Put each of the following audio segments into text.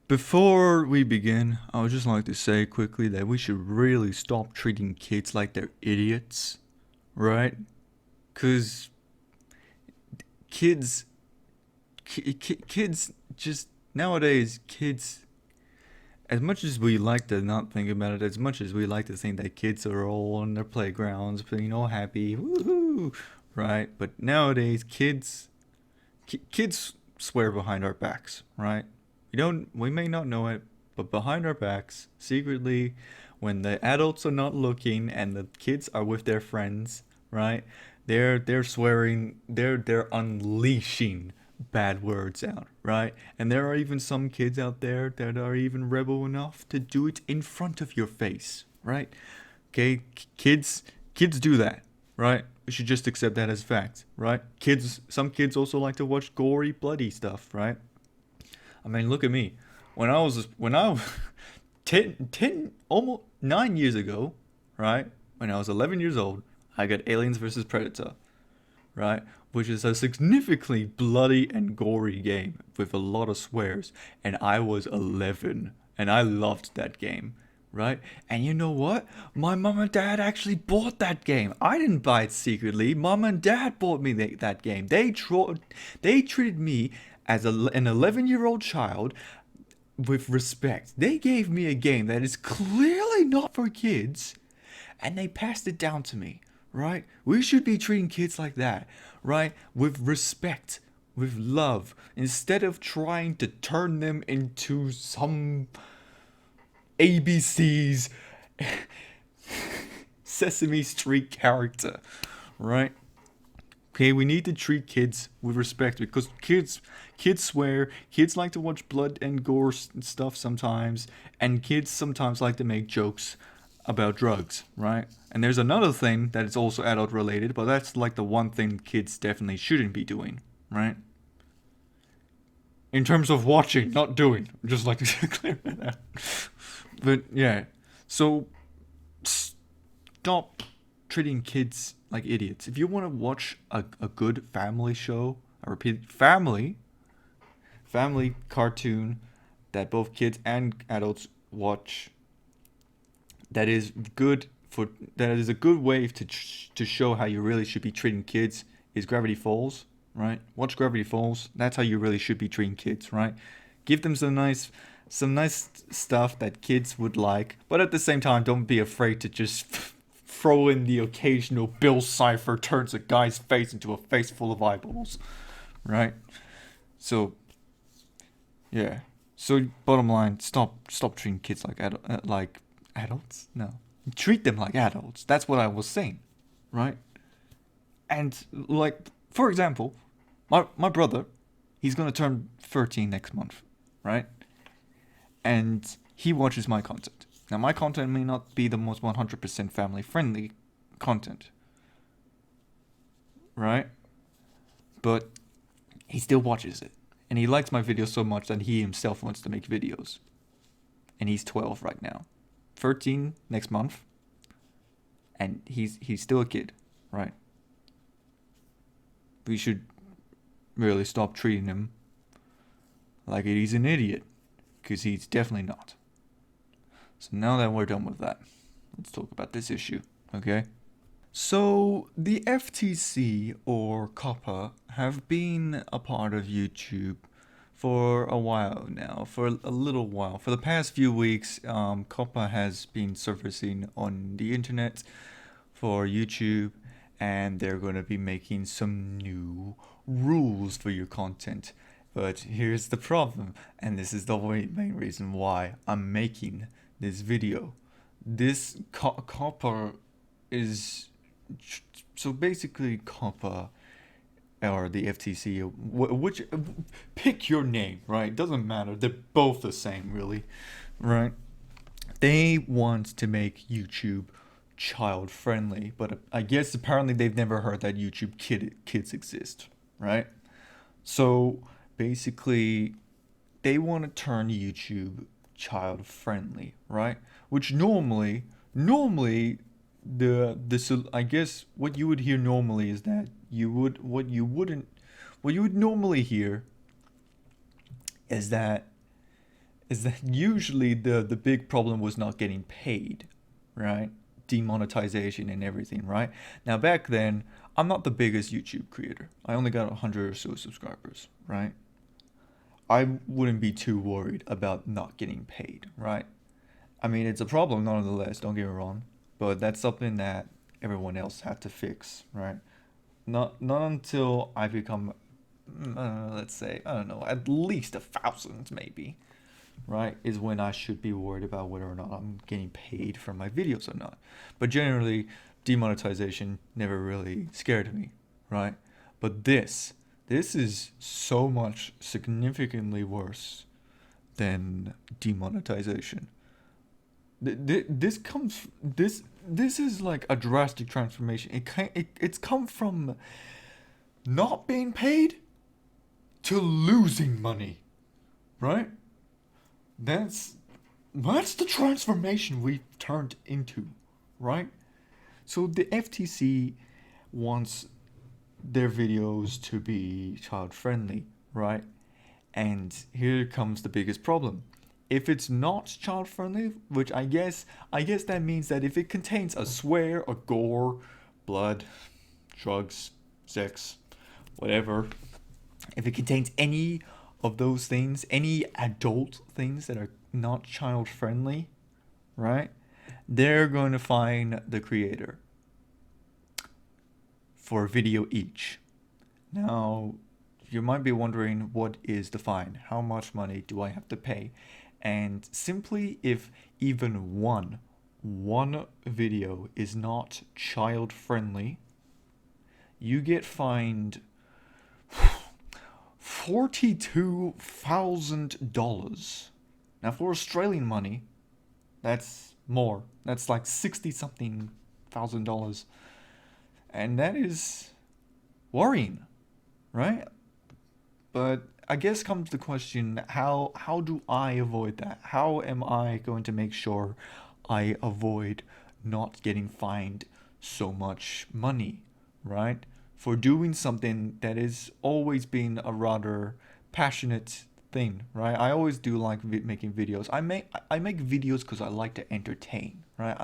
Before we begin, I would just like to say quickly that we should really stop treating kids like they're idiots, right? Because kids, kids just nowadays, kids, as much as we like to not think about it, as much as we like to think that kids are all on their playgrounds, playing all happy, woohoo, right? But nowadays, kids swear behind our backs, right? We may not know it, but behind our backs, secretly, when the adults are not looking and the kids are with their friends, right? They're swearing, they're unleashing bad words out, right? And there are even some kids out there that are even rebel enough to do it in front of your face, right? Okay, kids do that, right? We should just accept that as fact, right? Some kids also like to watch gory, bloody stuff, right? I mean, look at me. When I was 10, almost 9 years ago, right? When I was 11 years old, I got Aliens versus Predator, right? Which is a significantly bloody and gory game with a lot of swears. And I was 11 and I loved that game, right? And you know what? My mom and dad actually bought that game. I didn't buy it secretly. Mom and dad bought me that game. They treated me as an 11-year-old child with respect. They gave me a game that is clearly not for kids and they passed it down to me, right? We should be treating kids like that, right? With respect, with love, instead of trying to turn them into some ABC's Sesame Street character, right? Okay, we need to treat kids with respect because kids swear, kids like to watch blood and gore and stuff sometimes, and kids sometimes like to make jokes about drugs, right? And there's another thing that is also adult related, but that's like the one thing kids definitely shouldn't be doing, right? In terms of watching, not doing. Just like to clear that out. But yeah, so stop treating kids like idiots. If you want to watch a good family show, I repeat, family cartoon that both kids and adults watch, that is good for that is a good way to show how you really should be treating kids is Gravity Falls, right? Watch Gravity Falls. That's how you really should be treating kids, right? Give them some nice stuff that kids would like, but at the same time, don't be afraid to just throw in the occasional Bill Cipher turns a guy's face into a face full of eyeballs, right? So yeah. So bottom line, stop treating kids like adults. No, treat them like adults. That's what I was saying, right? And like for example, my brother, he's gonna turn 13 next month, right? And he watches my content. Now my content may not be the most 100% family friendly content, right? But he still watches it. And he likes my videos so much that he himself wants to make videos. And he's 12 right now. 13 next month. And he's still a kid, right? We should really stop treating him like he's an idiot. Because he's definitely not. So now that we're done with that, let's talk about this issue, okay? So, the FTC or COPPA have been a part of YouTube for a while now, for a little while. For the past few weeks, COPPA has been surfacing on the internet for YouTube, and they're going to be making some new rules for your content. But here's the problem, and this is the main reason why I'm making this video. This COPPA is so basically COPPA or the FTC, which pick your name, right? Doesn't matter. They're both the same, really, right? They want to make YouTube child friendly, but I guess apparently they've never heard that YouTube kids exist, right? So basically, they want to turn YouTube child friendly, right? Which normally I guess what you would hear normally is that what you would normally hear is that is that usually the big problem was not getting paid, right? Demonetization and everything, right? Now back then, I'm not the biggest YouTube creator. I only got 100 or so subscribers, right? I wouldn't be too worried about not getting paid, right? I mean, it's a problem nonetheless, don't get me wrong, but that's something that everyone else had to fix, right? Not until I become, let's say, I don't know, at least 1,000 maybe, right, is when I should be worried about whether or not I'm getting paid for my videos or not. But generally, demonetization never really scared me, right? But this is so much significantly worse than demonetization. This comes this is like a drastic transformation. It's come from not being paid to losing money, right? That's that's the transformation we've turned into, right? So the FTC wants their videos to be child friendly, right? And here comes the biggest problem. If it's not child friendly, which I guess that means that if it contains a swear, a gore, blood, drugs, sex, whatever, if it contains any of those things, any adult things that are not child friendly, right? They're going to fine the creator for a video each. Now, you might be wondering, what is the fine? How much money do I have to pay? And simply, if even one video is not child friendly, you get fined $42,000. Now, for Australian money, that's more. That's like 60 something thousand dollars. And that is worrying, right? But I guess comes the question, how do I avoid that? How am I going to make sure I avoid not getting fined so much money, right? For doing something that has always been a rather passionate thing, right? I always do like making videos. I make videos because I like to entertain, right?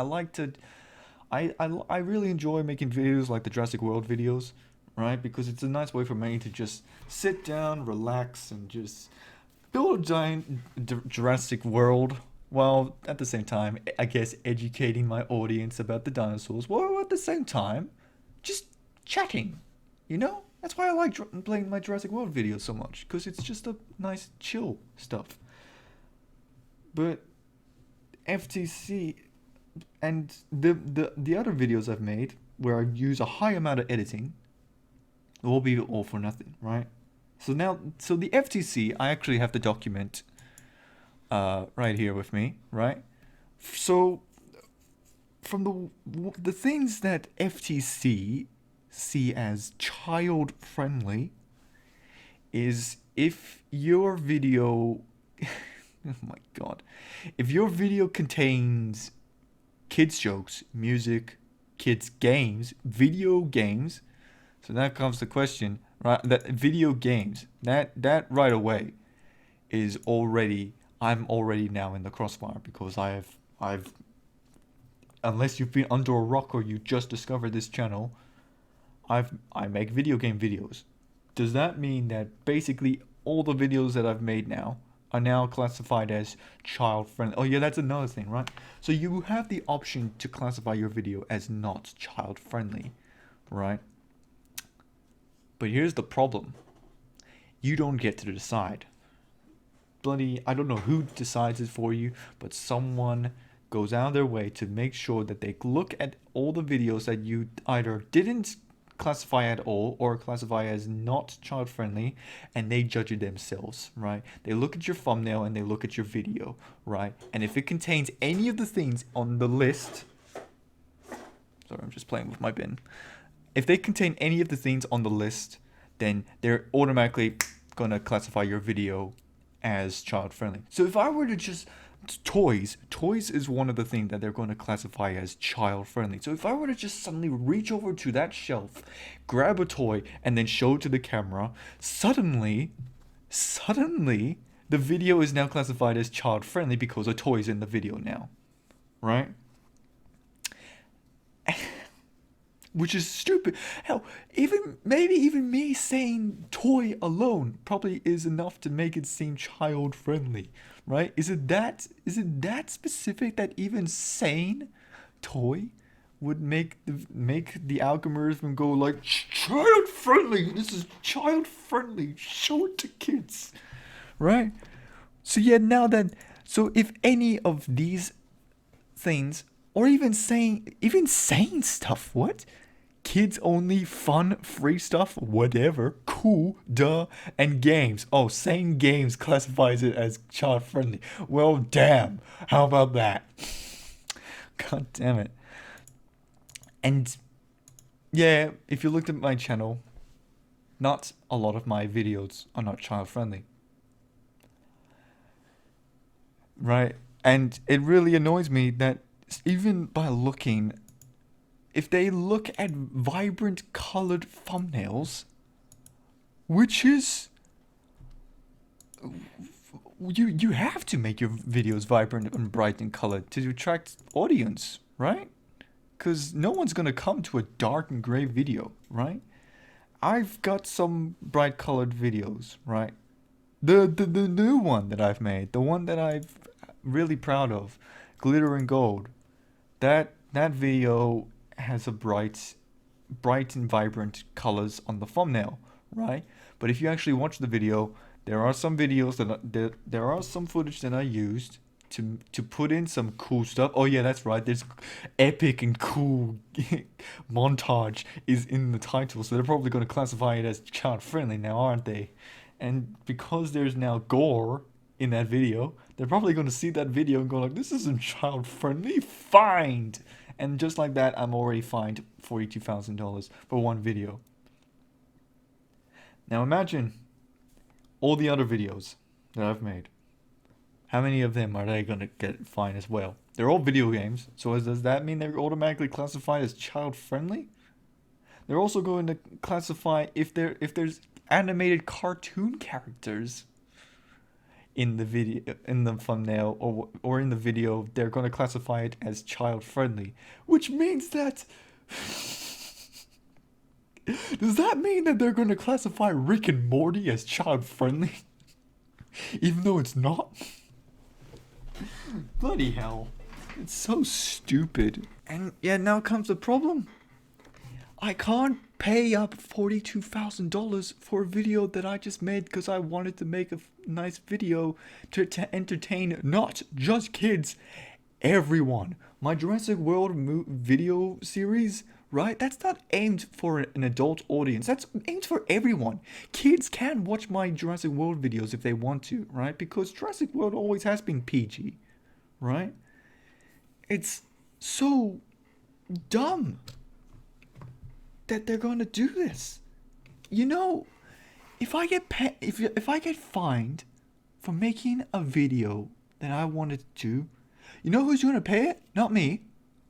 I really enjoy making videos like the Jurassic World videos, right? Because it's a nice way for me to just sit down, relax, and just build a giant Jurassic World, while at the same time, I guess, educating my audience about the dinosaurs, while at the same time, just chatting, you know? That's why I like playing my Jurassic World videos so much, because it's just a nice, chill stuff. But FTC and the other videos I've made where I use a high amount of editing, it will be all for nothing, right? So the FTC, I actually have the document right here with me, right? So from the things that FTC see as child friendly is if your video, oh my god, if your video contains kids jokes, music, kids games, video games. So that comes the question, right? That video games, that right away is already, I'm already now in the crossfire, because I've unless you've been under a rock or you just discovered this channel, I make video game videos. Does that mean that basically all the videos that I've made now are now classified as child friendly? Oh yeah, that's another thing, right? So you have the option to classify your video as not child friendly, right? But here's the problem. You don't get to decide. Bloody, I don't know who decides it for you, but someone goes out of their way to make sure that they look at all the videos that you either didn't classify at all or classify as not child friendly, and they judge it themselves, right? They look at your thumbnail and they look at your video, right? And if it contains any of the things on the list, sorry, I'm just playing with my bin. If they contain any of the things on the list, then they're automatically gonna classify your video as child friendly. So if I were to just toys is one of the things that they're going to classify as child friendly. So if I were to just suddenly reach over to that shelf, grab a toy, and then show it to the camera, suddenly the video is now classified as child friendly because a toy is in the video now, right? Which is stupid. Hell, even me saying toy alone probably is enough to make it seem child friendly, right? Is it that specific that even saying toy would make the algorithm go like child friendly? This is child friendly. Show it to kids, right? So yeah, so if any of these things, or even saying stuff, what? Kids only, fun, free stuff, whatever, cool, duh, and games. Oh, saying games classifies it as child friendly. Well, damn. How about that? God damn it. And yeah, if you looked at my channel, not a lot of my videos are not child friendly. Right? And it really annoys me that even by looking, if they look at vibrant colored thumbnails, which is you have to make your videos vibrant and bright and colored to attract audience, right? Because no one's gonna come to a dark and gray video, right? I've got some bright colored videos, right? The new one that I've made, the one that I'm really proud of, Glitter and Gold. That video has a bright and vibrant colors on the thumbnail, right? But if you actually watch the video, there are some videos there are some footage that I used to put in some cool stuff. Oh yeah, that's right. There's epic and cool montage is in the title, so they're probably going to classify it as child friendly now, aren't they? And because there's now gore in that video, they're probably going to see that video and go like, this isn't child friendly, fined. And just like that, I'm already fined $42,000 for one video. Now imagine all the other videos that I've made. How many of them are they going to get fined as well? They're all video games, so does that mean they're automatically classified as child friendly? They're also going to classify if there's animated cartoon characters in the video, in the thumbnail, or in the video, they're going to classify it as child friendly, which means that does that mean that they're going to classify Rick and Morty as child friendly even though it's not? Bloody hell, it's so stupid. And yeah, now comes the problem. I can't pay up $42,000 for a video that I just made because I wanted to make a nice video to entertain not just kids, everyone. My Jurassic World video series, right? That's not aimed for an adult audience. That's aimed for everyone. Kids can watch my Jurassic World videos if they want to, right? Because Jurassic World always has been PG, right? It's so dumb that they're going to do this. You know, if I get if I get fined for making a video that I wanted to do, you know who's going to pay it? Not me.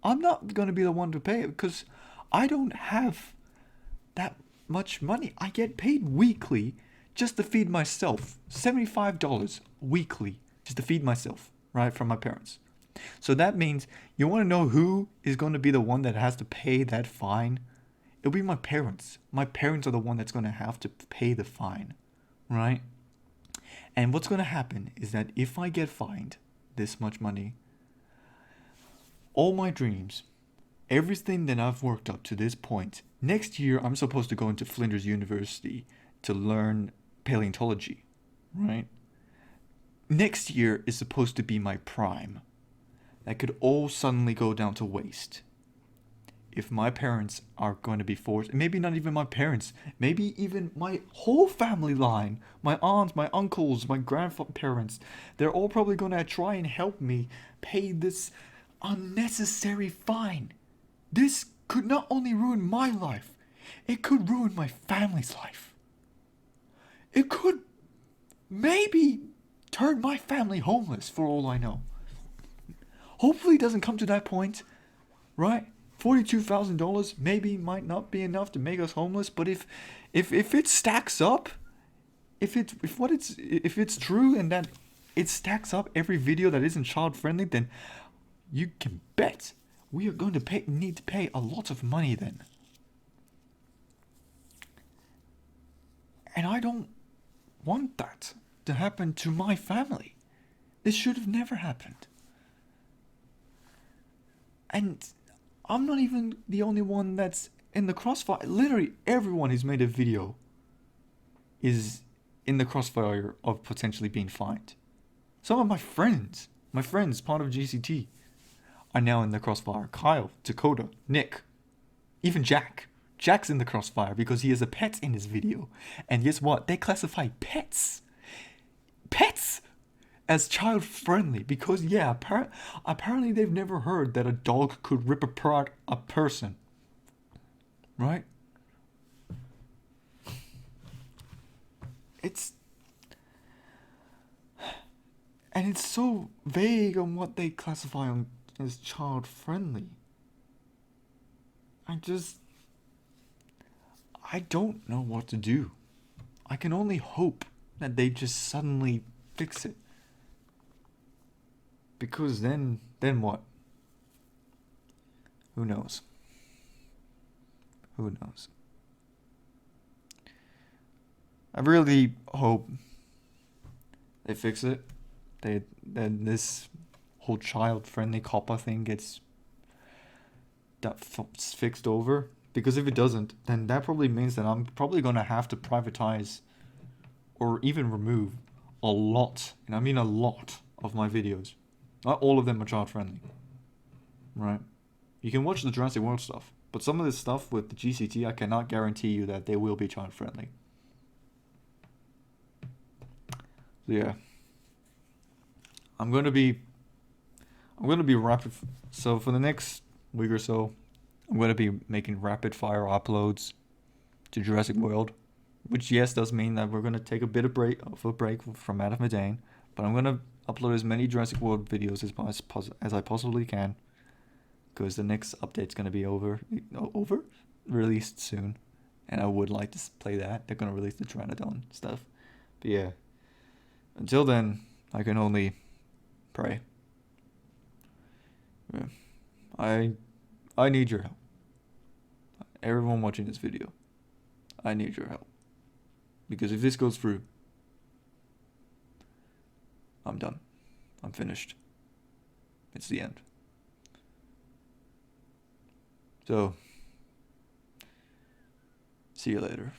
I'm not going to be the one to pay it because I don't have that much money. I get paid weekly just to feed myself. $75 weekly just to feed myself, right, from my parents. So that means, you want to know who is going to be the one that has to pay that fine? It'll be my parents. My parents are the one that's going to have to pay the fine, right? And what's going to happen is that if I get fined this much money, all my dreams, everything that I've worked up to this point, next year I'm supposed to go into Flinders University to learn paleontology, right? Next year is supposed to be my prime. That could all suddenly go down to waste if my parents are going to be forced, maybe not even my parents, maybe even my whole family line, my aunts, my uncles, my grandparents, they're all probably going to try and help me pay this unnecessary fine. This could not only ruin my life, it could ruin my family's life. It could maybe turn my family homeless for all I know. Hopefully it doesn't come to that point, right? $42,000 maybe might not be enough to make us homeless, but if it stacks up, if it's true and that it stacks up every video that isn't child friendly, then you can bet we are going to need to pay a lot of money then. And I don't want that to happen to my family. This should have never happened. And I'm not even the only one that's in the crossfire. Literally everyone who's made a video is in the crossfire of potentially being fined. Some of my friends part of GCT, are now in the crossfire. Kyle, Dakota, Nick, even Jack. Jack's in the crossfire because he has a pet in his video. And guess what? They classify pets as child friendly because, yeah, apparently they've never heard that a dog could rip apart a person. Right? And it's so vague on what they classify as child friendly. I don't know what to do. I can only hope that they just suddenly fix it. Because then what? Who knows? Who knows? I really hope they fix it. Then this whole child-friendly COPPA thing gets fixed over. Because if it doesn't, then that probably means that I'm probably going to have to privatize or even remove a lot, and I mean a lot, of my videos. Not all of them are child-friendly. Right? You can watch the Jurassic World stuff, but some of this stuff with the GCT, I cannot guarantee you that they will be child-friendly. So yeah. I'm gonna be rapid. So for the next week or so, I'm gonna be making rapid fire uploads to Jurassic World, which yes does mean that we're gonna take a bit of break from Out of Medan, but I'm gonna upload as many Jurassic World videos as I possibly can, because the next update's gonna be released soon, and I would like to play that. They're gonna release the Pteranodon stuff, but yeah. Until then, I can only pray. Yeah. I need your help. Everyone watching this video, I need your help. Because if this goes through, I'm done. I'm finished. It's the end. So, see you later.